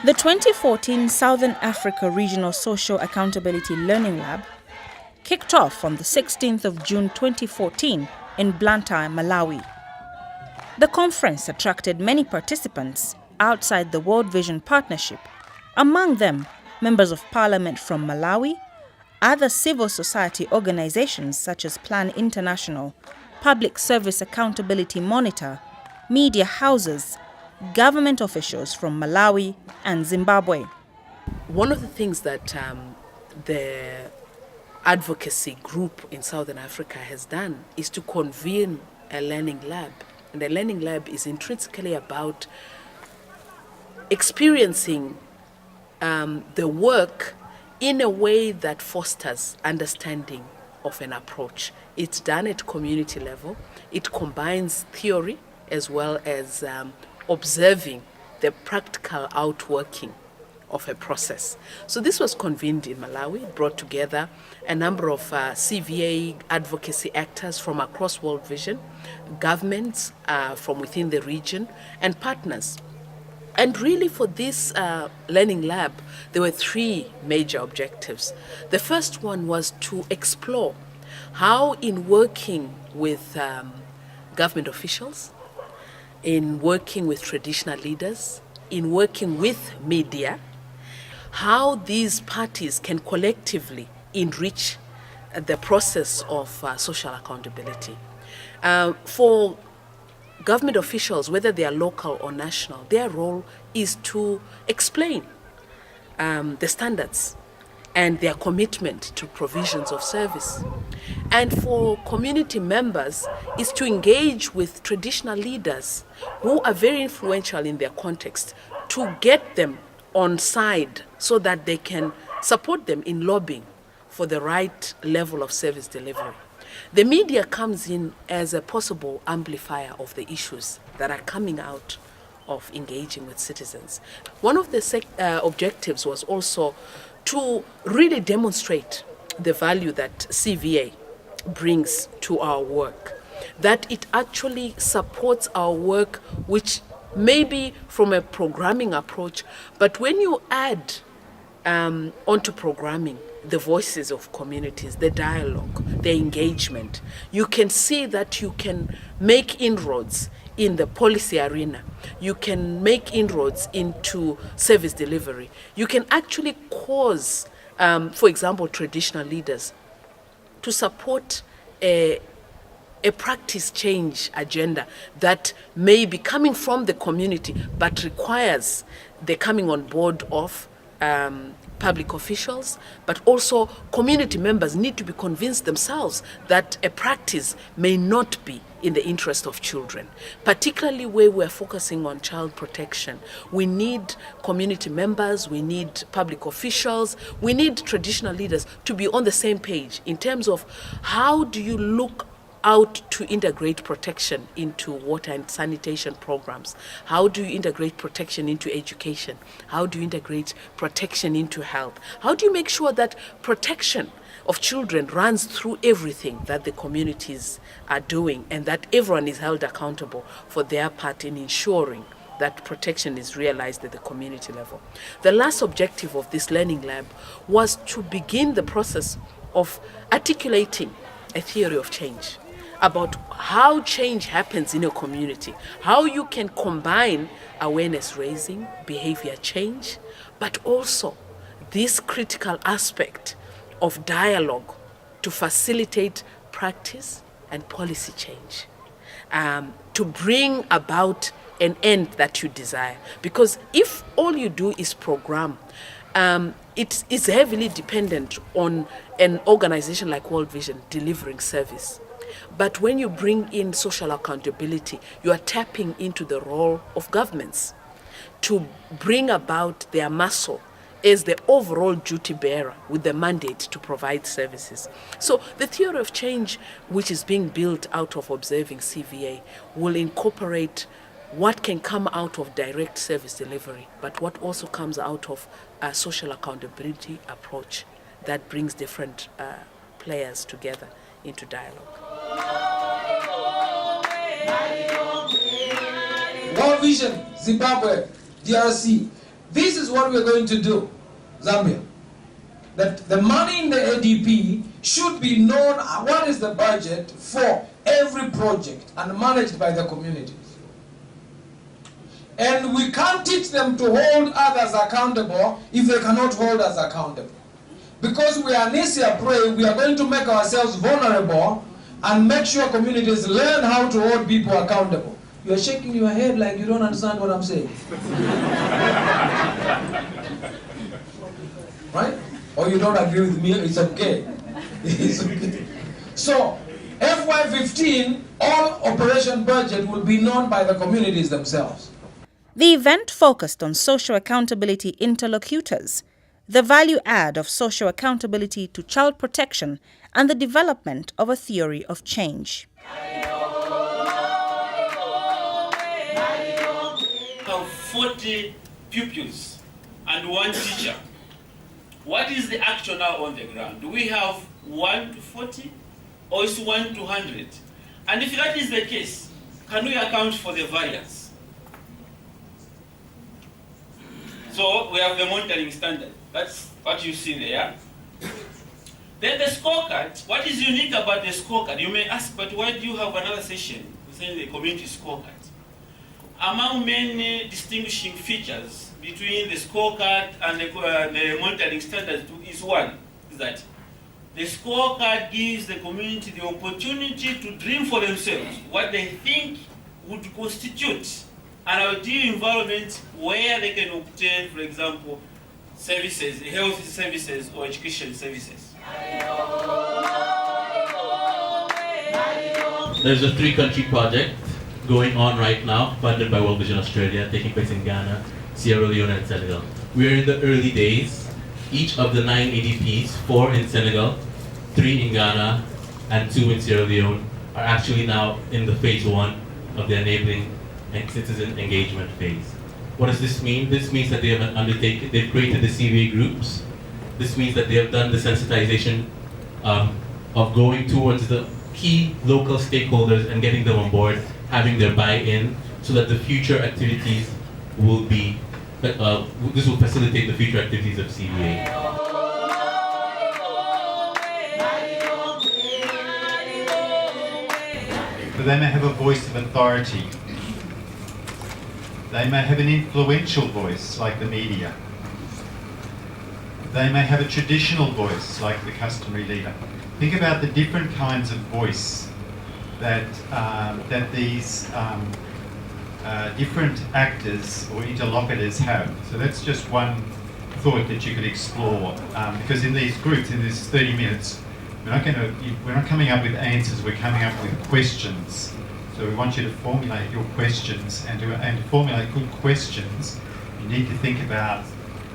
The 2014 Southern Africa Regional Social Accountability Learning Lab kicked off on the 16th of June 2014 in Blantyre, Malawi. The conference attracted many participants outside the World Vision Partnership, among them members of parliament from Malawi, other civil society organizations such as Plan International, Public Service Accountability Monitor, media houses, government officials from Malawi and Zimbabwe. One of the things that the advocacy group in Southern Africa has done is to convene a learning lab. And the learning lab is intrinsically about experiencing the work in a way that fosters understanding of an approach. It's done at community level. It combines theory as well as observing the practical outworking of a process. So this was convened in Malawi. It brought together a number of CVA advocacy actors from across World Vision, governments from within the region, and partners. And really for this learning lab, there were three major objectives. The first one was to explore how, in working with government officials, in working with traditional leaders, in working with media, how these parties can collectively enrich the process of social accountability. For government officials, whether they are local or national, their role is to explain the standards and their commitment to provisions of service. And for community members is to engage with traditional leaders who are very influential in their context, to get them on side so that they can support them in lobbying for the right level of service delivery. The media comes in as a possible amplifier of the issues that are coming out of engaging with citizens. One of the objectives was also to really demonstrate the value that CVA brings to our work, that it actually supports our work, which may be from a programming approach, but when you add onto programming the voices of communities, the dialogue, the engagement, you can see that you can make inroads in the policy arena. You can make inroads into service delivery. You can actually cause, for example, traditional leaders to support a practice change agenda that may be coming from the community but requires the coming on board of public officials, but also community members need to be convinced themselves that a practice may not be in the interest of children, particularly where we're focusing on child protection. We need community members, we need public officials, we need traditional leaders to be on the same page in terms of how do you look out to integrate protection into water and sanitation programs? How do you integrate protection into education? How do you integrate protection into health? How do you make sure that protection of children runs through everything that the communities are doing and that everyone is held accountable for their part in ensuring that protection is realized at the community level? The last objective of this learning lab was to begin the process of articulating a theory of change, about how change happens in a community, how you can combine awareness raising, behavior change, but also this critical aspect of dialogue to facilitate practice and policy change, to bring about an end that you desire. Because if all you do is program, it is heavily dependent on an organization like World Vision delivering service. But when you bring in social accountability, you are tapping into the role of governments to bring about their muscle as the overall duty bearer with the mandate to provide services. So the theory of change, which is being built out of observing CVA, will incorporate what can come out of direct service delivery, but what also comes out of a social accountability approach that brings different players together into dialogue. World Vision, Zimbabwe, DRC, This is what we're going to do, Zambia. That the money in the ADP should be known what is the budget for every project and managed by the communities. And we can't teach them to hold others accountable if they cannot hold us accountable. Because we are Nisia Pray, we are going to make ourselves vulnerable and make sure communities learn how to hold people accountable. You are shaking your head like you don't understand what I'm saying. Right? Or you don't agree with me, it's okay. It's okay. So, FY15, all operation budget will be known by the communities themselves. The event focused on social accountability interlocutors, the value add of social accountability to child protection, and the development of a theory of change. We have 40 pupils and 1 teacher. What is the actual now on the ground? Do we have 1 to 40 or is 1 to 100? And if that is the case, can we account for the variance? So we have the monitoring standard. That's what you see there. Then the scorecard. What is unique about the scorecard? You may ask, but why do you have another session within the community scorecard? Among many distinguishing features between the scorecard and the monitoring standards is one, is that the scorecard gives the community the opportunity to dream for themselves what they think would constitute an ideal environment where they can obtain, for example, services, health services or education services. There's a 3-country project going on right now, funded by World Vision Australia, taking place in Ghana, Sierra Leone, and Senegal. We are in the early days. Each of the 9 ADPs, 4 in Senegal, 3 in Ghana, and 2 in Sierra Leone, are actually now in the phase 1 of the enabling and citizen engagement phase. What does this mean? This means that they have undertaken, they've created the CVA groups. This means that they have done the sensitization of going towards the key local stakeholders and getting them on board, having their buy-in, so that the future activities will be, this will facilitate the future activities of CVA. But they may have a voice of authority. They may have an influential voice, like the media. They may have a traditional voice, like the customary leader. Think about the different kinds of voice that these different actors or interlocutors have. So that's just one thought that you could explore. Because in these groups, in this 30 minutes, we're not coming up with answers. We're coming up with questions. So we want you to formulate your questions, and to formulate good questions, you need to think about,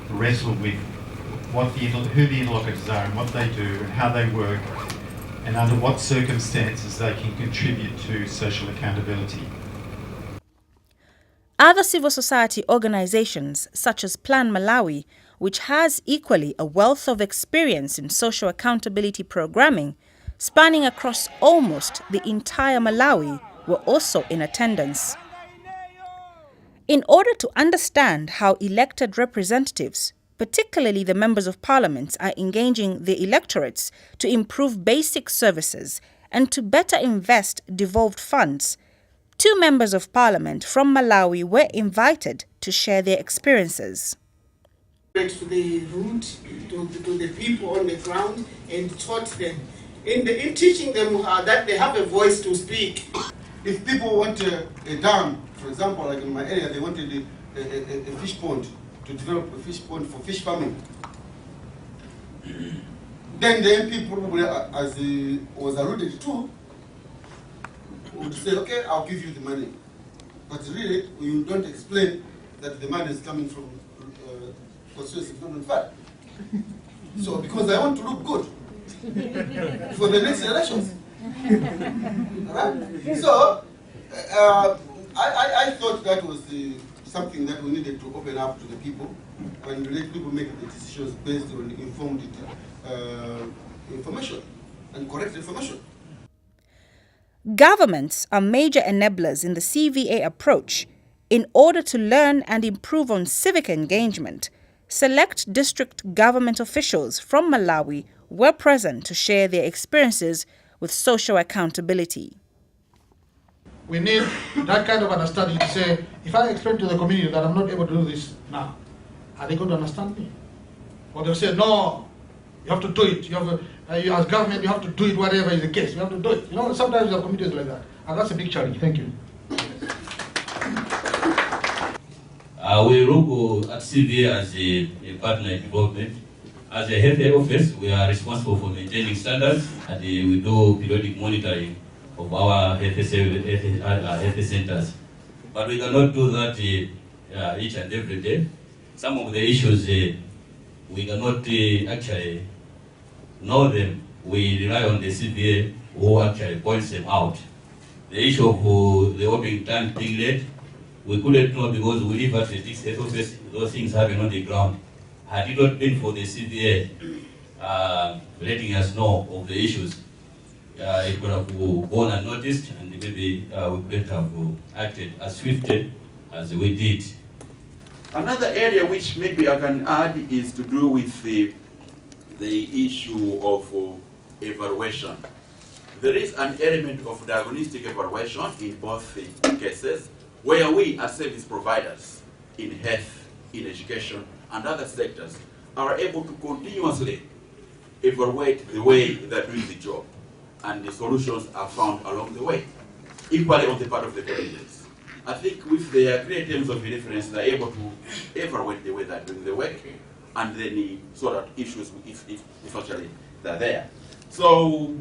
wrestle with who the interlocutors are and what they do and how they work, and under what circumstances they can contribute to social accountability. Other civil society organizations, such as Plan Malawi, which has equally a wealth of experience in social accountability programming, spanning across almost the entire Malawi, were also in attendance. In order to understand how elected representatives, particularly the members of parliament, are engaging the electorates to improve basic services and to better invest devolved funds, 2 members of parliament from Malawi were invited to share their experiences. To the root, to the people on the ground, and taught them. In teaching them that they have a voice to speak. If people want a dam, for example, like in my area, they wanted a fish pond, to develop a fish pond for fish farming. Then the MP probably, as was alluded to, would say, okay, I'll give you the money. But really, you don't explain that the money is coming from constituency development fund. So, because I want to look good for the next elections. Right? So, I thought that was something that we needed to open up to the people and let people make the decisions based on informed information and correct information. Governments are major enablers in the CVA approach. In order to learn and improve on civic engagement, select district government officials from Malawi were present to share their experiences with social accountability. We need that kind of understanding to say, if I explain to the community that I'm not able to do this now, are they going to understand me? Or they'll say, no, you have to do it. You as government, you have to do it, whatever is the case. You have to do it. You know, sometimes there are communities like that. And that's a big challenge. Thank you. We look at CVA as a partner in development. As a health office, we are responsible for maintaining standards, and we do periodic monitoring of our health centers. But we cannot do that each and every day. Some of the issues we cannot actually know them. We rely on the CVA who actually points them out. The issue of the opening time being late, we couldn't know because we live at the health office, those things happen on the ground. Had it not been for the CVA letting us know of the issues, it could have gone unnoticed, and maybe we could have acted as swiftly as we did. Another area which maybe I can add is to do with the issue of evaluation. There is an element of diagnostic evaluation in both cases, where we as service providers in health, in education, and other sectors are able to continuously evaluate the way they're doing the job, and the solutions are found along the way, equally on the part of the communities. I think with their clear terms of reference, they're able to evaluate the way they're doing the work, and then sort out issues if actually they're there. So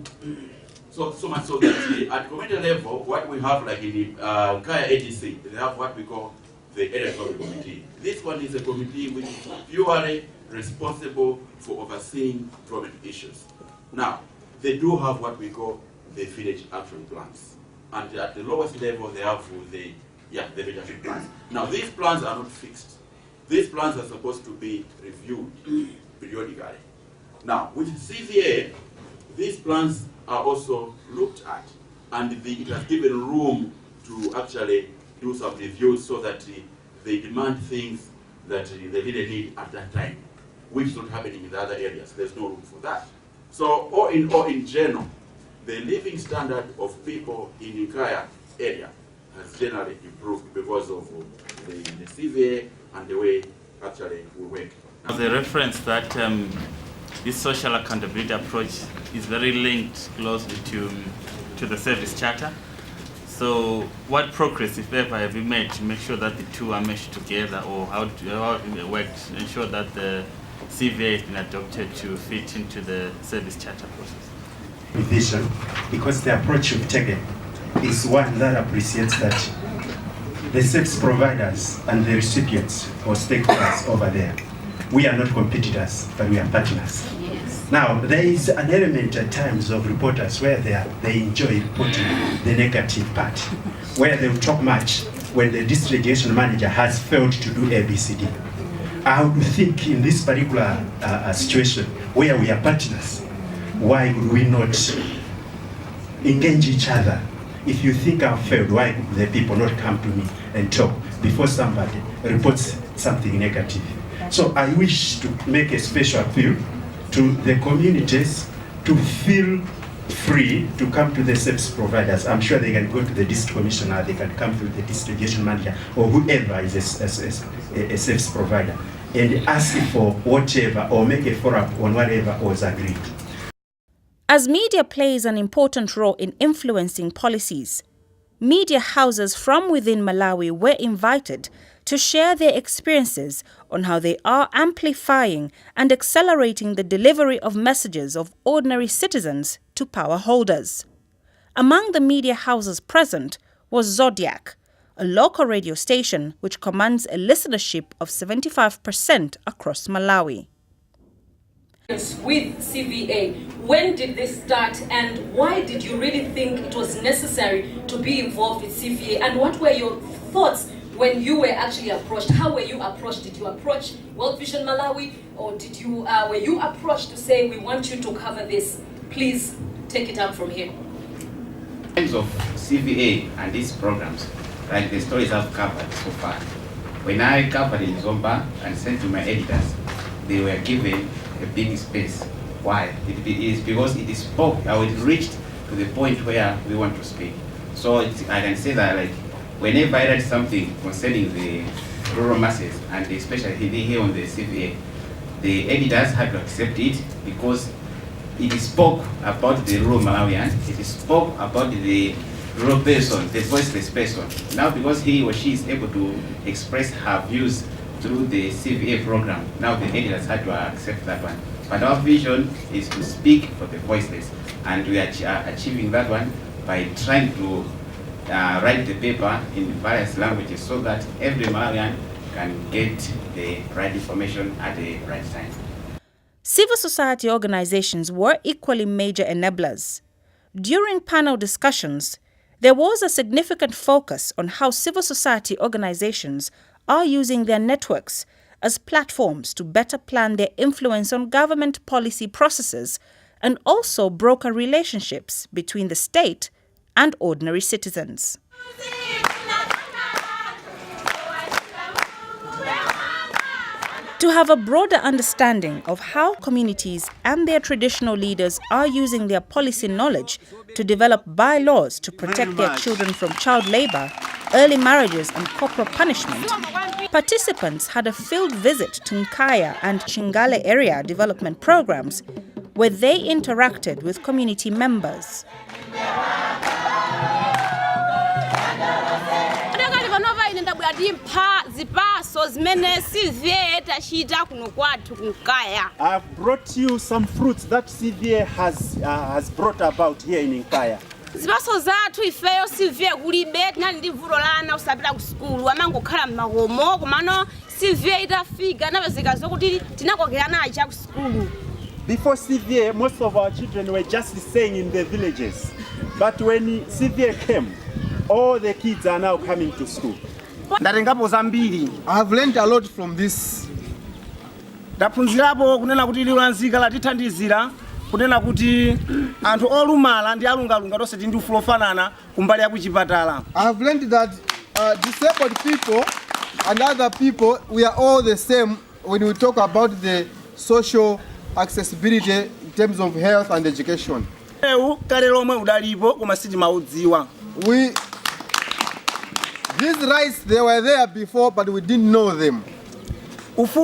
much so that at community level, what we have, like in the Kaya ATC, they have what we call the area development committee. This one is a committee which is purely responsible for overseeing development issues. Now, they do have what we call the village action plans, and at the lowest level, they have the village action plans. Now, these plans are not fixed. These plans are supposed to be reviewed periodically. Now, with CVA, these plans are also looked at, and it has given room to actually do some reviews so that they demand things that they really need at that time, which is not happening in the other areas. There's no room for that. So, all in general, the living standard of people in the Kaya area has generally improved because of the CVA and the way actually we work. The reference that this social accountability approach is very linked closely to the service charter. So what progress, if ever, have you made to make sure that the two are meshed together, or how have you worked to ensure that the CVA has been adopted to fit into the service charter process? Vision, because the approach you've taken is one that appreciates that the service providers and the recipients or stakeholders over there, we are not competitors, but we are partners. Yes. Now, there is an element at times of reporters where they enjoy reporting the negative part, where they will talk much when the district education manager has failed to do ABCD. I would think in this particular situation where we are partners, why would we not engage each other? If you think I've failed, why would the people not come to me and talk before somebody reports something negative? So I wish to make a special appeal to the communities to feel free to come to the service providers. I'm sure they can go to the district commissioner, they can come to the district education manager, or whoever is a service provider, and ask for whatever, or make a forum on whatever was agreed. As media plays an important role in influencing policies, media houses from within Malawi were invited to share their experiences on how they are amplifying and accelerating the delivery of messages of ordinary citizens to power holders. Among the media houses present was Zodiac, a local radio station which commands a listenership of 75% across Malawi. With CVA, when did this start, and why did you really think it was necessary to be involved with CVA, and what were your thoughts when you were actually approached? How were you approached? Did you approach World Vision Malawi, or were you approached to say, we want you to cover this, please take it up from here? In terms of CVA and these programs, like the stories I've covered so far. When I covered in Zomba and sent to my editors, they were given a big space. Why? It is because it spoke, or it reached to the point where we want to speak. So I can say that, like, whenever I read something concerning the rural masses, and especially here on the CVA, the editors had to accept it because it spoke about the rural Malawian, it spoke about the rural person, the voiceless person. Now because he or she is able to express her views through the CVA program, now the editors had to accept that one. But our vision is to speak for the voiceless, and we are achieving that one by trying to write the paper in various languages so that every Malawian can get the right information at the right time. Civil society organizations were equally major enablers. During panel discussions, there was a significant focus on how civil society organizations are using their networks as platforms to better plan their influence on government policy processes and also broker relationships between the state and ordinary citizens. To have a broader understanding of how communities and their traditional leaders are using their policy knowledge to develop bylaws to protect their children from child labor, early marriages and corporal punishment, participants had a field visit to Nkaya and Chingale area development programs where they interacted with community members. I've brought you some fruits that CVA has brought about here in Nkaya. Zibaso zathu ifeyo CVA kulibe tinali ndi vuto lana usapita ku school amangokhala m'makomo komano CVA itafika napezeka zokuti tinakokerana acha ku school. Before CVA, most of our children were just staying in the villages. But when CVA came, all the kids are now coming to school. Ndatengapo zambiri. I have learned a lot from this. Ndaphunzirapo kunena kuti lilanzika latithandizira kunena kuti anthu olumala ndi alungalunga tonse ndi ufulu ofanana kumbali ya kuchipatala. I have learned that disabled people and other people, we are all the same when we talk about the social accessibility in terms of health and education. These rights, they were there before, but we didn't know them. We did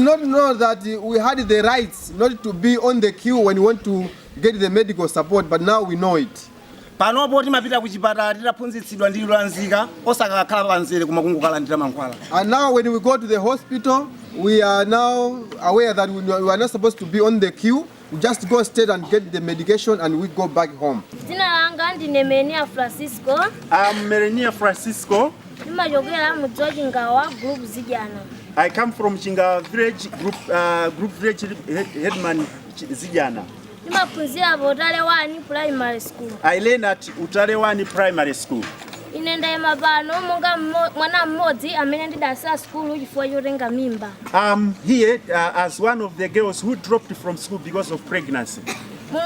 not know that we had the rights not to be on the queue when we want to get the medical support, but now we know it. And now when we go to the hospital, we are now aware that we are not supposed to be on the queue. We just go straight and get the medication and we go back home. I'm Melania Francisco. I come from Chinga Village, group village headman Zijana. I learn at Utalewani Primary School. I'm here as one of the girls who dropped from school because of pregnancy. When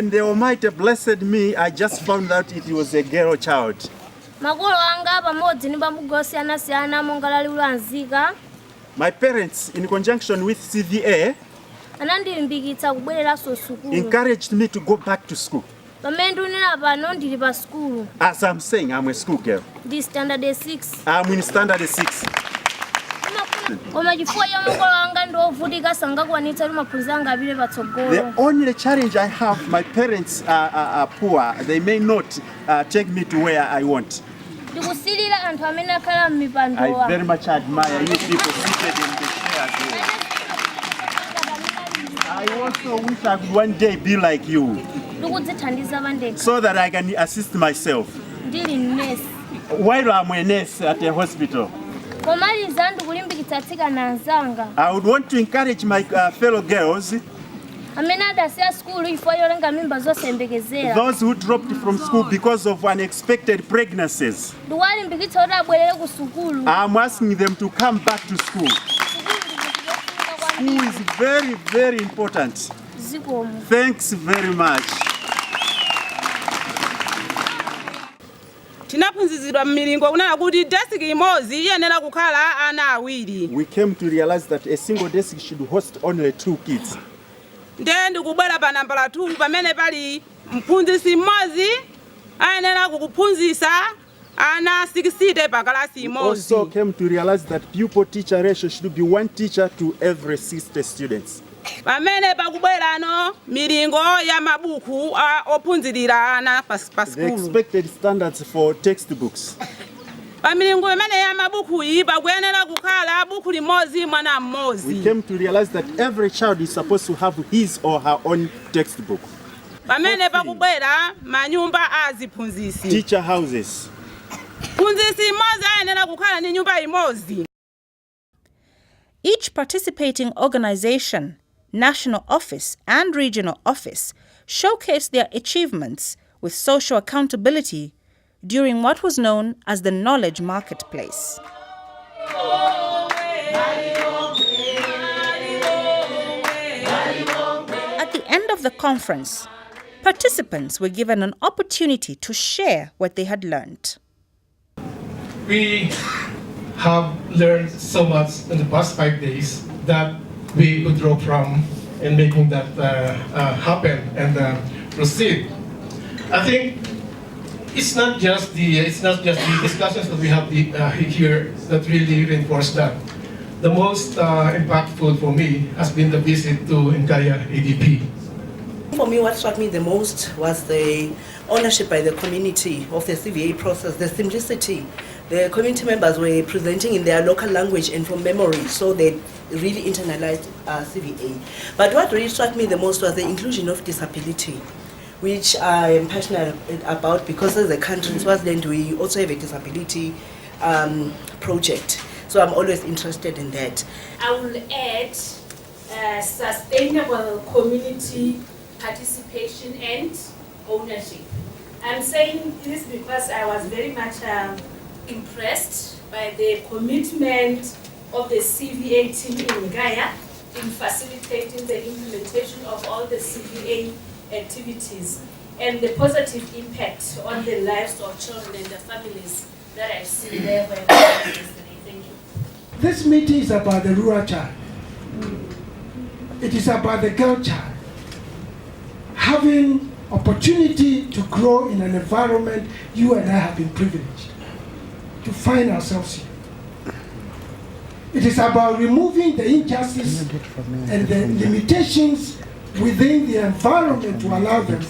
the Almighty blessed me, I just found out it was a girl child. My parents, in conjunction with CVA, encouraged me to go back to school. As I'm saying, I'm a school girl. This standard 6. I'm in standard 6. The only challenge I have, my parents are poor. They may not take me to where I want. I very much admire you people seated in the chairs here. I also wish I could one day be like you, so that I can assist myself while I'm a nurse at a hospital. I would want to encourage my fellow girls, those who dropped from school because of unexpected pregnancies. I'm asking them to come back to school. School is very, very important. Thanks very much. Tinaphunzitsidwa m'milingo kunena kuti desk imodzi iyenera kukhala ana awiri. We came to realize that a single desk should host only 2 kids. Ndiye ndikubwera pa nambala 2 pamene pali mphunzitsi mmodzi ayenera kukuphunzitsa ana 60 pa kalasi imodzi. Also came to realize that pupil-teacher ratio should be 1 teacher to every 60 students. Pamene pakubwerano milingo ya mabuku ophunzirira ana pa The skulu. expected standards for textbooks. Pamilingo imene ya mabuku iyi pakuyenera kukhala buku limodzi mwana mmodzi. We came to realize that every child is supposed to have his or her own textbook. Pamene pakubwera manyumba aziphunzitsi. Teacher houses. Phunzitsi mmodzi ayenera kukhala ndi nyumba imodzi. Each participating organization, national office and regional office showcased their achievements with social accountability during what was known as the Knowledge Marketplace. At the end of the conference, participants were given an opportunity to share what they had learned. We have learned so much in the past 5 days that we could draw from in making that happen and proceed. I think it's not just the discussions that we have here that really reinforce that. The most impactful for me has been the visit to Nkaya ADP. For me, what struck me the most was the ownership by the community of the CVA process, the simplicity. The community members were presenting in their local language and from memory, so they really internalized CVA. But what really struck me the most was the inclusion of disability, which I am passionate about because as a country in Swaziland, we also have a disability project. So I'm always interested in that. I will add sustainable community participation and ownership. I'm saying this because I was very much impressed by the commitment of the CVA team in Gaia in facilitating the implementation of all the CVA activities and the positive impact on the lives of children and the families that I've seen there when I was yesterday. Thank you. This meeting is about the rural child. It is about the girl child having opportunity to grow in an environment you and I have been privileged to find ourselves here. It is about removing the injustice and the limitations within the environment to allow them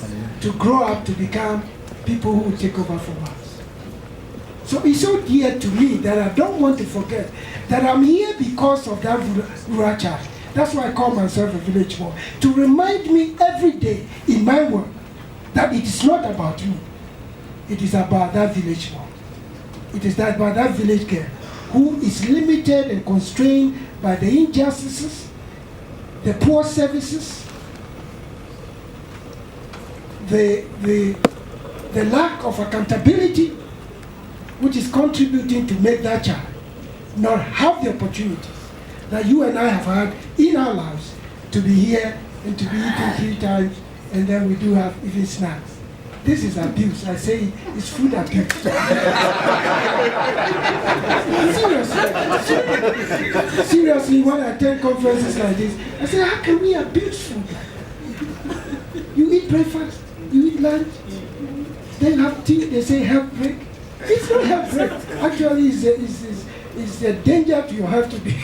to grow up to become people who will take over from us. So it's so dear to me that I don't want to forget that I'm here because of that rural child. That's why I call myself a village boy, to remind me every day in my work that it is not about me. It is about that village boy. It is about that village girl who is limited and constrained by the injustices, the poor services, the lack of accountability, which is contributing to make that child not have the opportunities that you and I have had in our lives to be here and to be eating 3 times, and then we do have even snacks. This is abuse. I say it's food abuse. Seriously, when I attend conferences like this, I say, how can we abuse food? You eat breakfast, you eat lunch, then you have tea, they say health break. It's not health break. Actually, it's a danger to your health to be.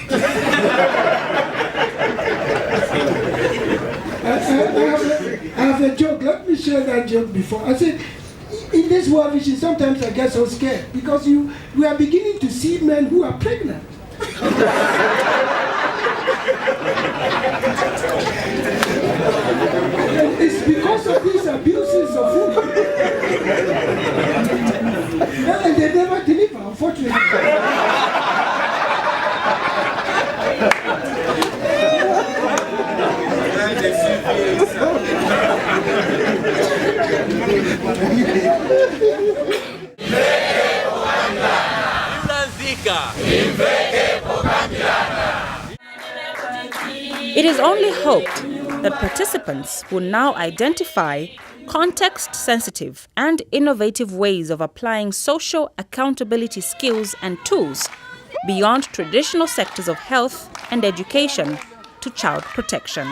I have a joke. Let me share that joke before. I said, in this world vision, sometimes I get so scared because we are beginning to see men who are pregnant. And it's because of these abuses of food. And they never deliver, unfortunately. It is only hoped that participants will now identify context-sensitive and innovative ways of applying social accountability skills and tools beyond traditional sectors of health and education to child protection.